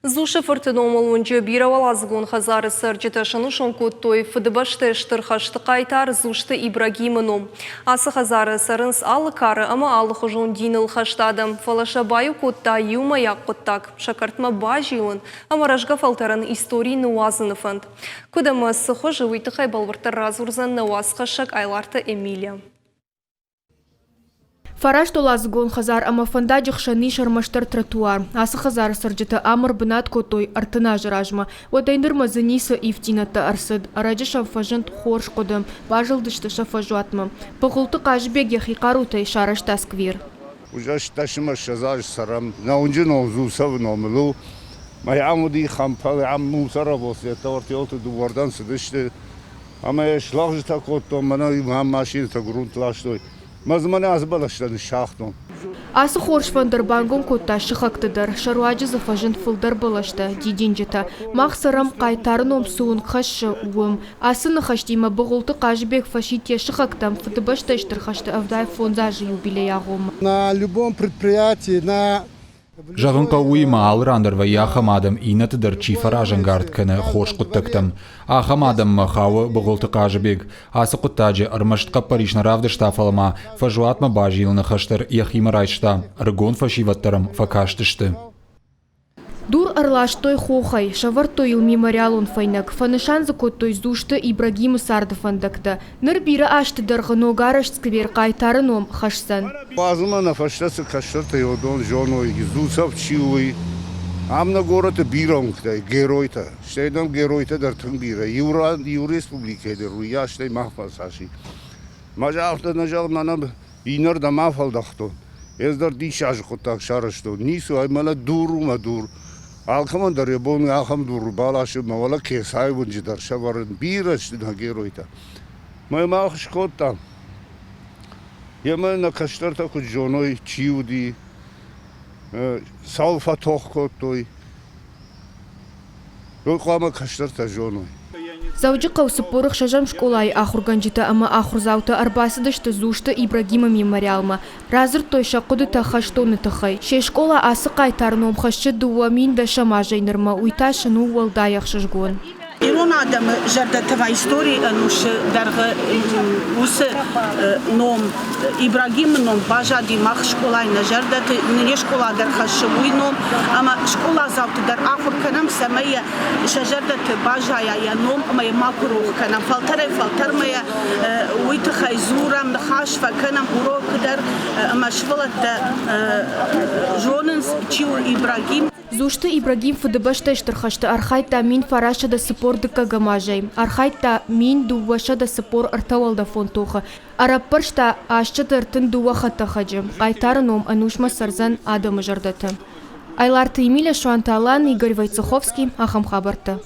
Зушы фортеномал унче биравалазгун хазары сырджита шанушон куттой фдбашты штырхашты кайтар зушты Ибрагимыном. Асы хазары сарынс алы кары ама алы хожун диныл хаштадым. Фалаша баю кутта юма як куттак. Шакартма бажиун, ама ражга фалтаран истории нуазыны фанд. Кудама сыхожы уйтыхай балварта разурзан нуаз хашак айларта Эмилия. Фараш толазгон хазар ама фанда жықшани шармаштар тротуар. Асы хазар сырджыта амыр бынат котой артына жыражма. Одайныр мазынисы ифтината арсыд. Араджы шафажынт хорш кодым. Бажылдышты шафажуатма. Пăхулты кажбег яхикарутай шараш тасквир. Ужаш ташыма шазаж сарам. Наунжы новзу сав номылу. Май амуди хампалы амму сарабосы. Таварти олты дувардан сыдышты. Ама яшлағжы та коттом. Мана имам машин та грунтлаштой. Мазманы азбалаштаны шахтон. Асы хорш фандырбангон котта шыхактыдыр. Шаруаджы зафажын фылдар балашты. Дидинжіта. Мақсырам қайтарыном суын қашы уым. Асы нахаштима бұғылты қажбек фашития шыхактам фытыбашты іштірхашты авдай фонзажы юбилей ағым. На любом предприятии, на... Жағынқа уйма алырандырва яхамадым инатыдыр чифаражын гардканы хош құттықтым. Ахамадым махауы бұғылты қажыбек. Асы құттажы ырмаштқа паришна равдышта фалыма фажуатма бажилыны хаштыр яхима райшта. Ргон фашиваттарым факаштышты. Дур арлаштой хохай, шавартой ил мемориалон файнак, фанышан закоттой зушты Ибрагимы сарды фандакта. Нырбира ашты дарғыно гараш сквер қайтарыном хашсан. Базыма на фаштасы каштырта йодон жоной, зусав чиуй. Амна гората биронгтай, геройта. Штайдам геройта дартын бира. Ю республикайда руя штай махфасаши. Мажа авто нажал нана инар да мафалдахтон. Эздар дишаж хоттак шарашто. Нису аймала дурума дур. Алхаман дар ебон алхам дур балашы мавала кесай бунжи дар шаварын бираш на геройта. Май махш котта. Яма на каштарта ку жоной чиуди. Салфа тох коттой. Рукама каштарта жоной. Завжди қаусы порық шажам школай ахурганжита ама ахурзаута арбасыдышты зушты Ибрагима мемориалма. Разыр той шақуды тахаштоны тахай. Ше школа асы қайтарыном хашчы дуа мин да шамажайнырма уйташыну уалдаяқ шыжгон. Ирон адамы жардатыва истории нушы дарғы усы ном Ибрагим ном бажади мах школайна жардаты не школа дар хашуй ном ама школа завты дар ахур канам самая шажардаты бажая я ном май макрух канам фалтармая уйты хайзурам хашфа канам урок дар машвалат жонынс чиу Ибрагим. Зушты Ибрагим фыдыбашта иштырхашты архайта мин фараша да сыпор дыка гамажай. Архайта мин дуваша да сыпор артавалда фонтоха. Араппаршта ашчы дыртын дуваха тахаджым. Қайтарыном анушма сарзан адамы жардаты. Айларты Эмилия Шуанталан, Игорь Войцеховский, Ахам Хабарта.